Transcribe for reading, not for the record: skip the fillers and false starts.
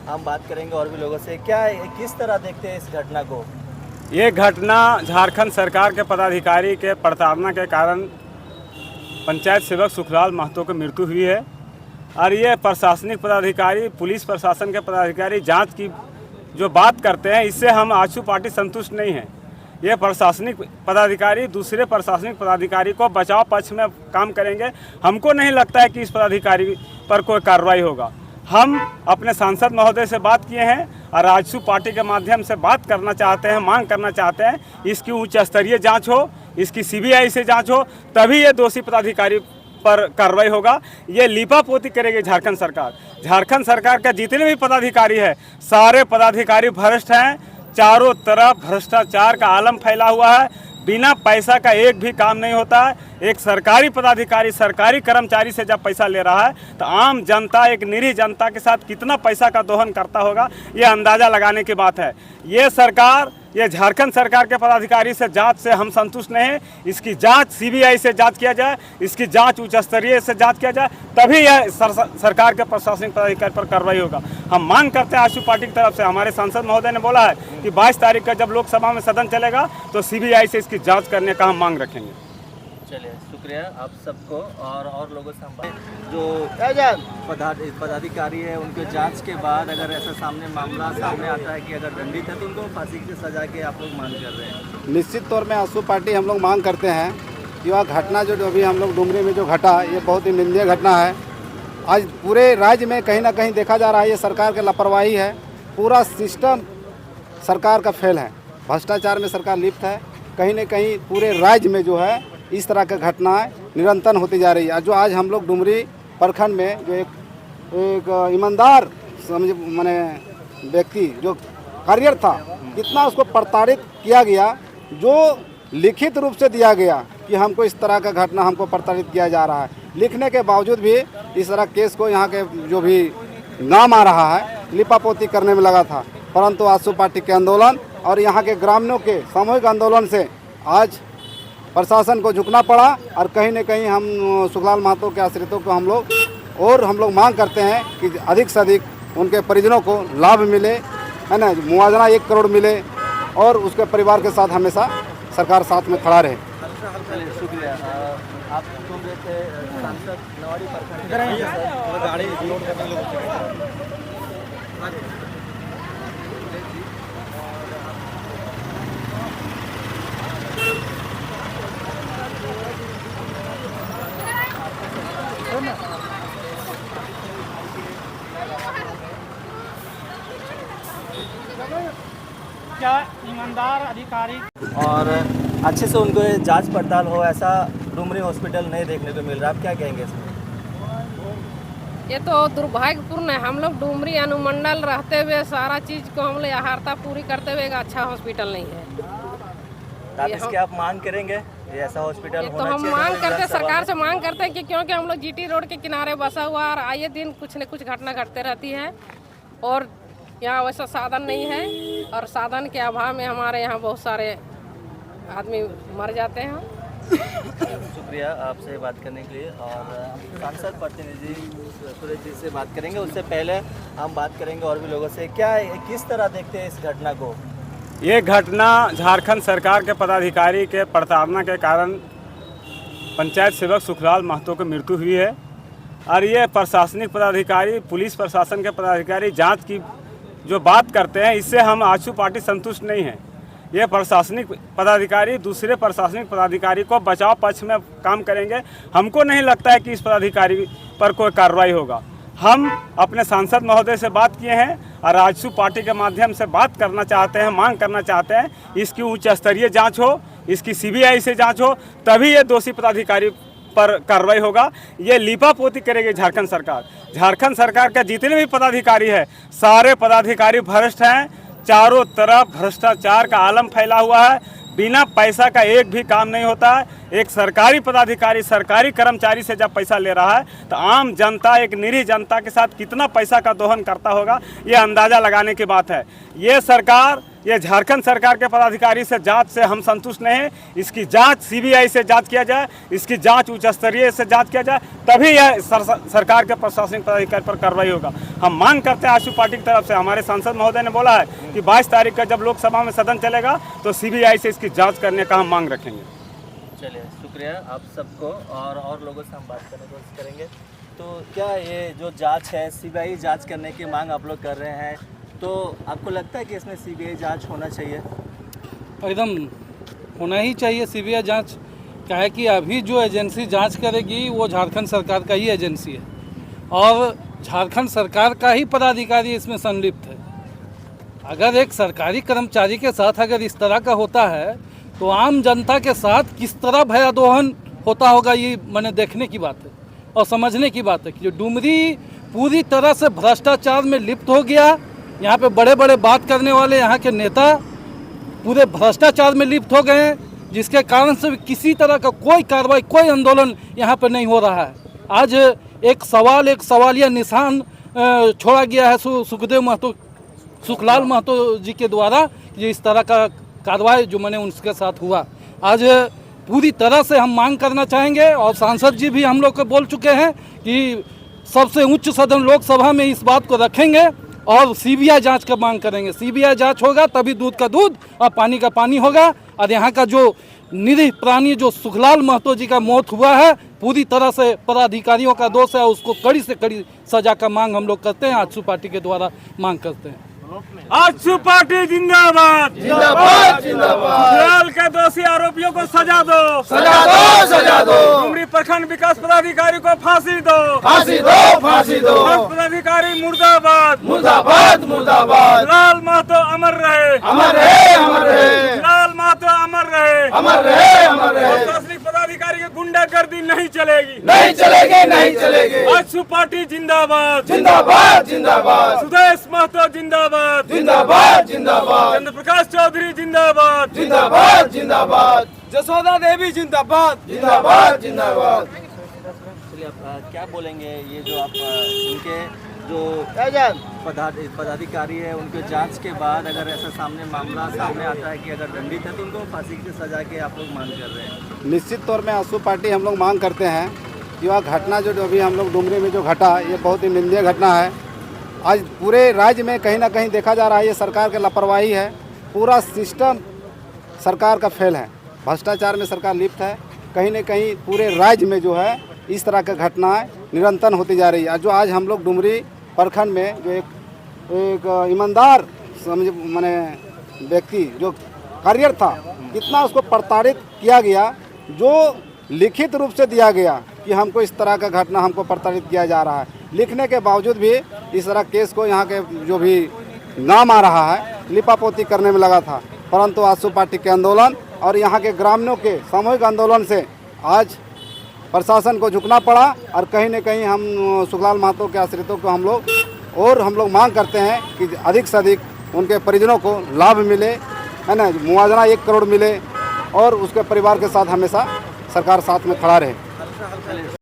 हम बात करेंगे और भी लोगों से। क्या किस तरह देखते हैं इस घटना को? ये घटना झारखंड सरकार के पदाधिकारी के प्रताड़ना के कारण पंचायत सेवक सुखलाल महतो की मृत्यु हुई है और ये प्रशासनिक पदाधिकारी, पुलिस प्रशासन के पदाधिकारी जांच की जो बात करते हैं, इससे हम आजसू पार्टी संतुष्ट नहीं है। ये प्रशासनिक पदाधिकारी दूसरे प्रशासनिक पदाधिकारी को बचाव पक्ष में काम करेंगे। हमको नहीं लगता है कि इस पदाधिकारी पर कोई कार्रवाई होगा। हम अपने सांसद महोदय से बात किए हैं और आजसू पार्टी के माध्यम से बात करना चाहते हैं, मांग करना चाहते हैं इसकी उच्च स्तरीय जांच हो, इसकी सीबीआई से जांच हो, तभी ये दोषी पदाधिकारी पर कार्रवाई होगा। ये लीपापोती करेगी झारखंड सरकार। झारखंड सरकार के जितने भी पदाधिकारी हैं, सारे पदाधिकारी भ्रष्ट हैं। चारों तरफ भ्रष्टाचार का आलम फैला हुआ है। बिना पैसा का एक भी काम नहीं होता है। एक सरकारी पदाधिकारी सरकारी कर्मचारी से जब पैसा ले रहा है तो आम जनता, एक निरीह जनता के साथ कितना पैसा का दोहन करता होगा, ये अंदाज़ा लगाने की बात है। ये सरकार, ये झारखंड सरकार के पदाधिकारी से जांच से हम संतुष्ट नहीं हैं। इसकी जांच सीबीआई से जांच किया जाए, इसकी जांच उच्च स्तरीय से जांच किया जाए, तभी यह सरकार के प्रशासनिक पदाधिकारी पर कार्रवाई होगा। हम मांग करते हैं आजसू पार्टी की तरफ से। हमारे सांसद महोदय ने बोला है कि 22 तारीख का जब लोकसभा में सदन चलेगा तो सीबीआई से इसकी जाँच करने का हम मांग रखेंगे। चलिए, शुक्रिया आप सबको। और लोगों से हम जो पदाधिकारी है उनके जांच के बाद अगर ऐसा मामला सामने आता है कि अगर दंडित है तो उनको फांसी की सजा के आप लोग मांग कर रहे हैं। निश्चित तौर में आजसू पार्टी हम लोग मांग करते हैं कि वह घटना जो अभी हम लोग डुमरी में जो घटा, ये बहुत ही निंदनीय घटना है। आज पूरे राज्य में कहीं ना कहीं देखा जा रहा है ये सरकार की लापरवाही है। पूरा सिस्टम सरकार का फेल है, भ्रष्टाचार में सरकार लिप्त है। कहीं न कहीं पूरे राज्य में जो है इस तरह की घटनाएं निरंतर होती जा रही है। जो आज हम लोग डुमरी प्रखंड में जो एक ईमानदार माने व्यक्ति जो कार्यरत था, कितना उसको प्रताड़ित किया गया, जो लिखित रूप से दिया गया कि हमको इस तरह का घटना हमको प्रताड़ित किया जा रहा है। लिखने के बावजूद भी इस तरह केस को यहाँ के जो भी नाम आ रहा है लिपापोती करने में लगा था। परंतु आजसू पार्टी के आंदोलन और यहाँ के ग्रामीणों के सामूहिक आंदोलन से आज प्रशासन को झुकना पड़ा और कहीं न कहीं हम सुखलाल महतो के आश्रितों को हम लोग मांग करते हैं कि अधिक से अधिक उनके परिजनों को लाभ मिले, है ना, मुआवजा 1 करोड़ मिले और उसके परिवार के साथ हमेशा सरकार साथ में खड़ा रहे। चलिए, शुक्रिया। आप सुन रहे थे सांसद नवाड़ी प्रखंड। क्या ईमानदार अधिकारी और अच्छे से उनको जांच पड़ताल हो, ऐसा डुमरी हॉस्पिटल नहीं देखने को मिल रहा। आप क्या कहेंगे इसमें? ये तो दुर्भाग्यपूर्ण है। हम लोग डुमरी अनुमंडल रहते हुए सारा चीज़ को हम लोग आहारता पूरी करते हुए एक अच्छा हॉस्पिटल नहीं है। आप इसके आप मांग करेंगे ये ऐसा हॉस्पिटल तो हम मांग करते, सरकार से मांग करते हैं कि क्योंकि हम लोग जीटी रोड के किनारे बसा हुआ और आए दिन कुछ न कुछ घटना घटते रहती है और यहाँ वैसा साधन नहीं है और साधन के अभाव में हमारे यहाँ बहुत सारे आदमी मर जाते हैं। शुक्रिया आपसे बात करने के लिए। और सांसद प्रतिनिधि सुरेश जी से बात करेंगे, उससे पहले हम बात करेंगे और भी लोगों से। क्या किस तरह देखते हैं इस घटना को? ये घटना झारखंड सरकार के पदाधिकारी के प्रताड़ना के कारण पंचायत सेवक सुखलाल महतो की मृत्यु हुई है और ये प्रशासनिक पदाधिकारी, पुलिस प्रशासन के पदाधिकारी जांच की जो बात करते हैं, इससे हम आजसू पार्टी संतुष्ट नहीं है। ये प्रशासनिक पदाधिकारी दूसरे प्रशासनिक पदाधिकारी को बचाव पक्ष में काम करेंगे। हमको नहीं लगता है कि इस पदाधिकारी पर कोई कार्रवाई होगा। हम अपने सांसद महोदय से बात किए हैं और आजसू पार्टी के माध्यम से बात करना चाहते हैं, मांग करना चाहते हैं इसकी उच्च स्तरीय जांच हो, इसकी सीबीआई से जांच हो, तभी ये दोषी पदाधिकारी पर कार्रवाई होगा। ये लीपापोती करेगी झारखंड सरकार। झारखंड सरकार के जितने भी पदाधिकारी हैं, सारे पदाधिकारी भ्रष्ट हैं। चारों तरफ भ्रष्टाचार का आलम फैला हुआ है। बिना पैसा का एक भी काम नहीं होता है। एक सरकारी पदाधिकारी सरकारी कर्मचारी से जब पैसा ले रहा है तो आम जनता, एक निरीह जनता के साथ कितना पैसा का दोहन करता होगा, ये अंदाज़ा लगाने की बात है। ये सरकार, ये झारखंड सरकार के पदाधिकारी से जांच से हम संतुष्ट नहीं हैं। इसकी जांच सीबीआई से जांच किया जाए, इसकी जांच उच्च स्तरीय से जांच किया जाए, तभी यह सरकार के प्रशासनिक पदाधिकारी पर कार्रवाई होगा। हम मांग करते हैं आशू पार्टी की तरफ से। हमारे सांसद महोदय ने बोला है कि 22 तारीख का जब लोकसभा में सदन चलेगा तो सीबीआई से इसकी जाँच करने का हम मांग रखेंगे। चलिए, शुक्रिया आप सबको, और लोगों से हम बात करने की कोशिश करेंगे। तो क्या ये जो जांच है, सीबीआई जांच करने की मांग आप लोग कर रहे हैं, तो आपको लगता है कि इसमें सीबीआई जांच होना चाहिए? एकदम होना ही चाहिए सीबीआई जांच। क्या है कि अभी जो एजेंसी जांच करेगी वो झारखंड सरकार का ही एजेंसी है और झारखंड सरकार का ही पदाधिकारी इसमें संलिप्त है। अगर एक सरकारी कर्मचारी के साथ अगर इस तरह का होता है तो आम जनता के साथ किस तरह भयादोहन होता होगा, ये मैंने देखने की बात है और समझने की बात है कि जो डुमरी पूरी तरह से भ्रष्टाचार में लिप्त हो गया। यहाँ पे बड़े बड़े बात करने वाले यहाँ के नेता पूरे भ्रष्टाचार में लिप्त हो गए हैं, जिसके कारण से किसी तरह का कोई कार्रवाई, कोई आंदोलन यहाँ पे नहीं हो रहा है। आज एक सवालिया निशान छोड़ा गया है सुखलाल महतो जी के द्वारा, ये इस तरह का कार्रवाई जो मैंने उनके साथ हुआ। आज पूरी तरह से हम मांग करना चाहेंगे और सांसद जी भी हम लोग को बोल चुके हैं कि सबसे उच्च सदन लोकसभा में इस बात को रखेंगे और सीबीआई जांच का मांग करेंगे। सीबीआई जांच होगा तभी दूध का दूध और पानी का पानी होगा। और यहाँ का जो निरीह प्राणी जो सुखलाल महतो जी का मौत हुआ है, पूरी तरह से पदाधिकारियों का दोष है, उसको कड़ी से कड़ी सजा का मांग हम लोग करते हैं, आजसू पार्टी के द्वारा मांग करते हैं। आजसू पार्टी जिंदाबाद जिंदाबाद जिंदाबाद। सुखलाल के दोषी आरोपियों को सजा दो, सजा दो, सजा दो। डुमरी प्रखंड विकास पदाधिकारी को फांसी दो, फांसी दो, फांसी दो। पदाधिकारी मुर्दाबाद मुर्दाबाद मुर्दाबाद। लाल महतो अमर रहे, अमर रहे, अमर रहे। लाल महतो अमर रहे, अमर रहे, अमर रहे। प्रशासनिक पदाधिकारी की गुंडागर्दी नहीं चलेगी, नहीं चलेगी, नहीं चलेगी। आजसू पार्टी जिंदाबाद जिंदाबाद जिंदाबाद। सुदेश महतो जिंदाबाद जिंदाबाद जिंदाबाद। चंद्र प्रकाश चौधरी जिंदाबाद जिंदाबाद जिंदाबाद। जसोदा देवी जिंदाबाद जिंदाबाद जिंदाबाद। चलिए, आप क्या बोलेंगे? ये जो आप इनके जो पदाधिकारी है, उनके जांच के बाद अगर ऐसा मामला सामने आता है कि अगर दंडित है तो उनको फांसी की सजा के आप लोग मांग कर रहे हैं? निश्चित तौर में आजसू पार्टी हम लोग मांग करते हैं कि वह घटना जो अभी हम लोग डुमरी में जो घटा, ये बहुत ही निंदनीय घटना है। आज पूरे राज्य में कहीं ना कहीं देखा जा रहा है ये सरकार की लापरवाही है। पूरा सिस्टम सरकार का फेल है, भ्रष्टाचार में सरकार लिप्त है। कहीं न कहीं पूरे राज्य में जो है इस तरह की घटनाएं निरंतर होती जा रही है। जो आज हम लोग डुमरी प्रखंड में जो एक ईमानदार माने व्यक्ति जो कार्यरत था, कितना उसको प्रताड़ित किया गया, जो लिखित रूप से दिया गया कि हमको इस तरह का घटना हमको प्रताड़ित किया जा रहा है। लिखने के बावजूद भी इस तरह केस को यहाँ के जो भी नाम आ रहा है लिपापोती करने में लगा था। परंतु आजसू पार्टी के आंदोलन और यहाँ के ग्रामीणों के सामूहिक आंदोलन से आज प्रशासन को झुकना पड़ा और कहीं न कहीं हम सुखलाल महतो के आश्रितों को हम लोग मांग करते हैं कि अधिक से अधिक उनके परिजनों को लाभ मिले, है ना, मुआवजा 1 करोड़ मिले और उसके परिवार के साथ हमेशा सरकार साथ में खड़ा रहे।